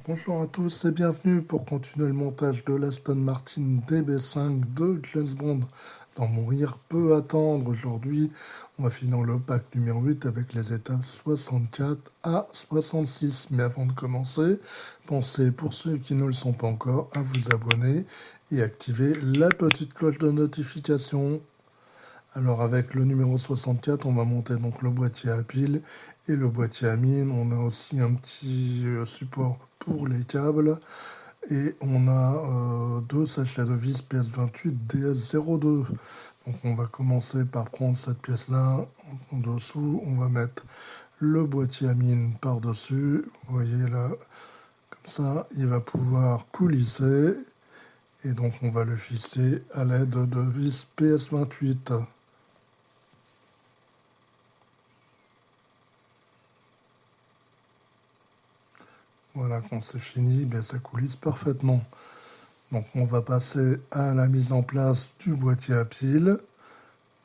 Bonjour à tous et bienvenue pour continuer le montage de l'Aston Martin DB5 de James Bond dans Mourir peut attendre. Aujourd'hui, on va finir le pack numéro 8 avec les étapes 64 à 66. Mais avant de commencer, pensez pour ceux qui ne le sont pas encore à vous abonner et activer la petite cloche de notification. Alors avec le numéro 64, on va monter donc le boîtier à pile et le boîtier à mine. On a aussi un petit support pour les câbles et on a deux sachets de vis PS28 DS02. Donc on va commencer par prendre cette pièce-là en dessous. On va mettre le boîtier à mine par-dessus. Vous voyez là, comme ça, il va pouvoir coulisser. Et donc on va le fixer à l'aide de vis PS28. Voilà, quand c'est fini, bien, ça coulisse parfaitement. Donc on va passer à la mise en place du boîtier à piles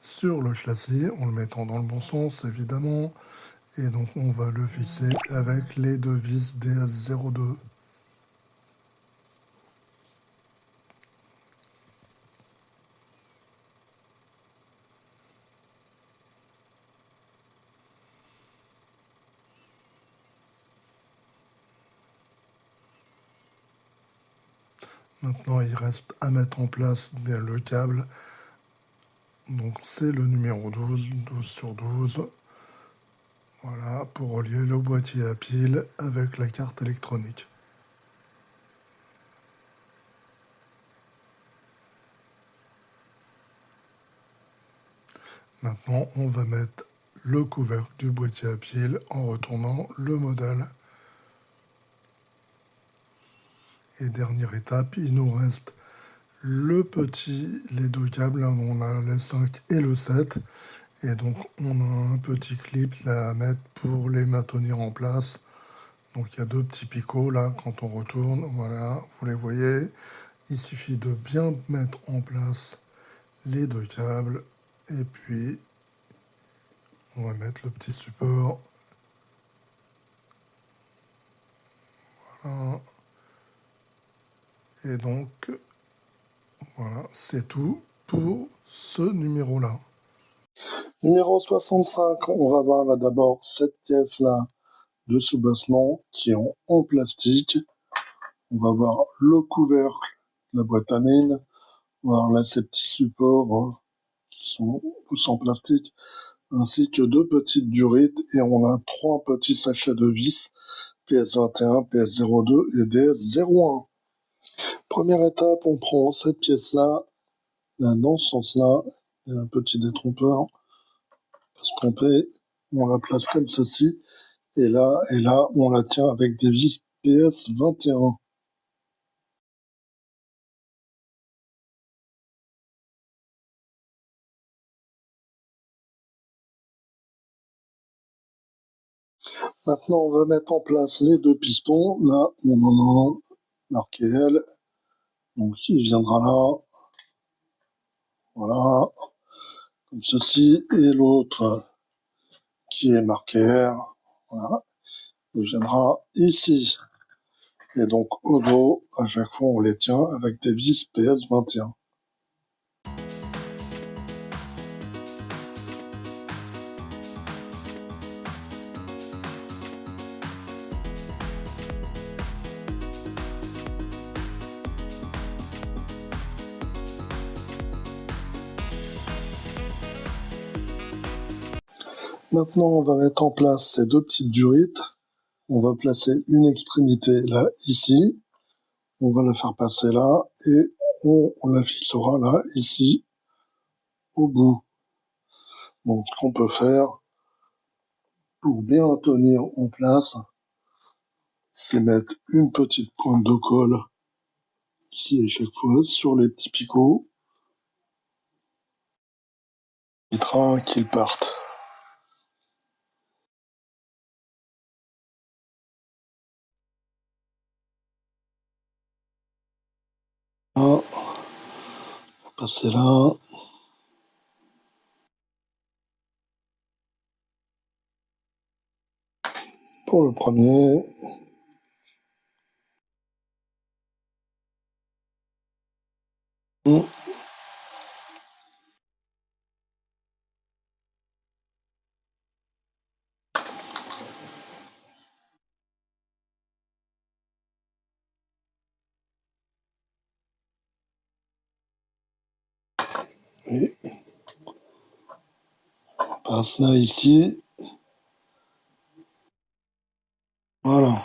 sur le châssis, en le mettant dans le bon sens évidemment. Et donc on va le visser avec les deux vis DS02. Maintenant il reste à mettre en place bien le câble. Donc c'est le numéro 12, 12 sur 12. Voilà, pour relier le boîtier à piles avec la carte électronique. Maintenant, on va mettre le couvercle du boîtier à piles en retournant le modèle. Et dernière étape, il nous reste les deux câbles. On a le 5 et le 7. Et donc, on a un petit clip là à mettre pour les maintenir en place. Donc, il y a deux petits picots là quand on retourne. Voilà, vous les voyez. Il suffit de bien mettre en place les deux câbles. Et puis, on va mettre le petit support. Voilà. Et donc, voilà, c'est tout pour ce numéro-là. Numéro 65, on va voir là d'abord cette pièce-là de soubassement qui est en plastique. On va voir le couvercle de la boîte à mine. On va voir là ces petits supports qui sont tous en plastique, ainsi que deux petites durites et on a trois petits sachets de vis PS21, PS02 et DS01. Première étape, on prend cette pièce-là, là dans ce sens-là, il y a un petit détrompeur, pas se tromper, on la place comme ceci, et là, on la tient avec des vis PS21. Maintenant, on va mettre en place les deux pistons. Là, on en a un marqué L. Donc, il viendra là. Voilà. Comme ceci. Et l'autre qui est marqué R. Voilà. Il viendra ici. Et donc, au dos, à chaque fois, on les tient avec des vis PS21. Maintenant, on va mettre en place ces deux petites durites. On va placer une extrémité là, ici. On va la faire passer là et on la fixera là, ici, au bout. Donc, ce qu'on peut faire pour bien tenir en place, c'est mettre une petite pointe de colle ici à chaque fois sur les petits picots. Il évitera qu'ils partent. Là, passer là. Pour le premier, Et on passe là ici. Voilà.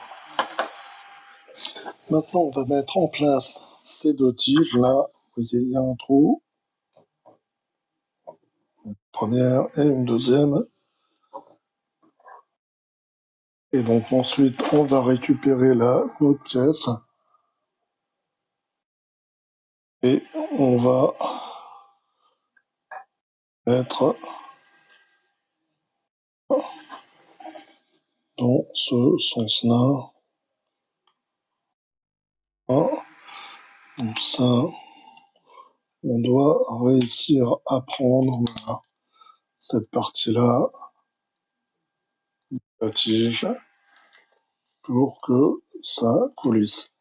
Maintenant, on va mettre en place ces deux tiges là. Vous voyez, il y a un trou. Une première et une deuxième. Et donc ensuite, on va récupérer notre pièce. Et on va mettre dans ce sens-là. Donc ça, on doit réussir à prendre voilà, cette partie-là, la tige, pour que ça coulisse.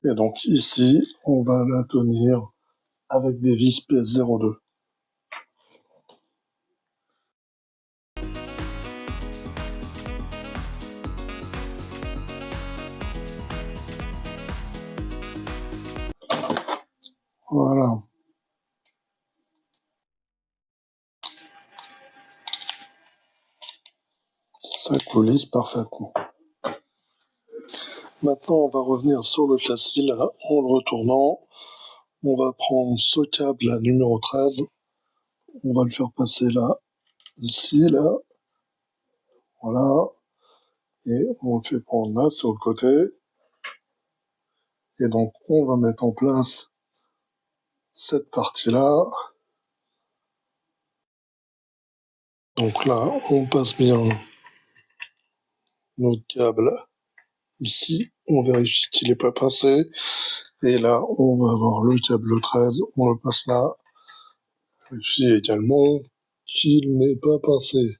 Et donc ici, on va la tenir avec des vis PS02. Voilà, ça coulisse parfaitement. Maintenant, on va revenir sur le châssis là, en le retournant. On va prendre ce câble là, numéro 13. On va le faire passer là, ici, là. Voilà. Et on le fait prendre là, sur le côté. Et donc, on va mettre en place cette partie-là. Donc là, on passe bien notre câble ici. On vérifie qu'il n'est pas pincé. Et là, on va avoir le câble 13. On le passe là. Vérifie également qu'il n'est pas pincé.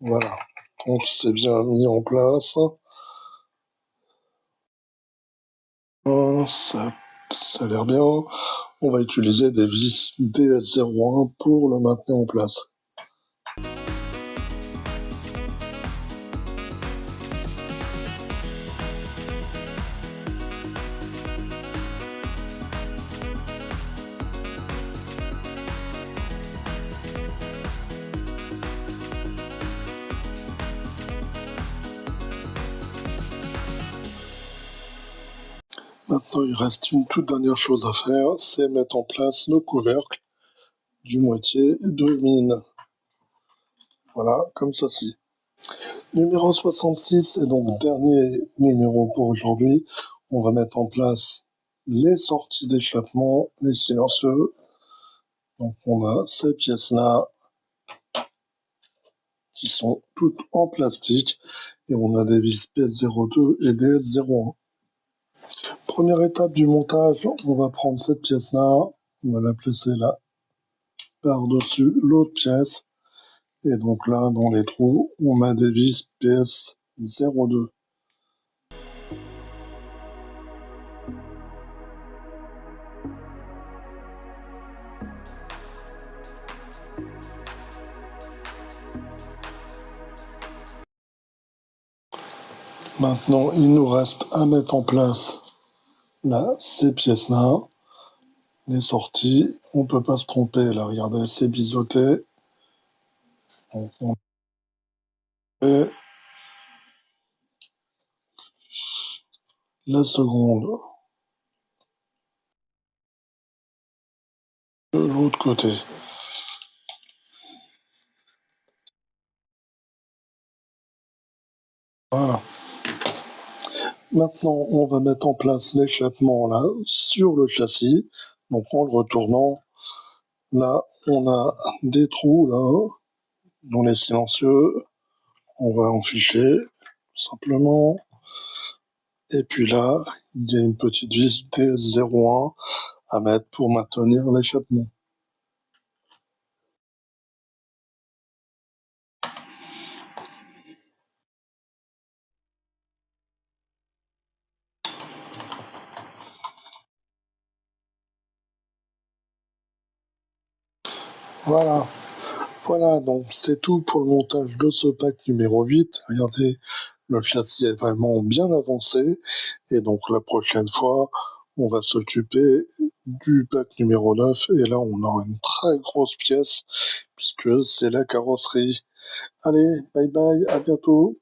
Voilà. Donc, c'est bien mis en place. Ça a l'air bien. On va utiliser des vis DS01 pour le maintenir en place. Maintenant, il reste une toute dernière chose à faire, c'est mettre en place le couvercle du moitié de mine. Voilà, comme ceci. Numéro 66 est donc dernier numéro pour aujourd'hui. On va mettre en place les sorties d'échappement, les silencieux. Donc on a ces pièces-là qui sont toutes en plastique et on a des vis PS02 et DS01. Première étape du montage, on va prendre cette pièce-là, on va la placer là par-dessus l'autre pièce. Et donc là, dans les trous, on met des vis PS02. Maintenant, il nous reste à mettre en place là, ces pièces-là, les sorties. On peut pas se tromper là, regardez, c'est biseauté. Donc, on fait la seconde de l'autre côté. Voilà. Maintenant, on va mettre en place l'échappement là sur le châssis. Donc, en le retournant, là, on a des trous là, dans les silencieux. On va en ficher, simplement. Et puis là, il y a une petite vis DS01 à mettre pour maintenir l'échappement. Voilà. Voilà, donc c'est tout pour le montage de ce pack numéro 8. Regardez, le châssis est vraiment bien avancé. Et donc la prochaine fois, on va s'occuper du pack numéro 9. Et là, on aura une très grosse pièce puisque c'est la carrosserie. Allez, bye bye, à bientôt.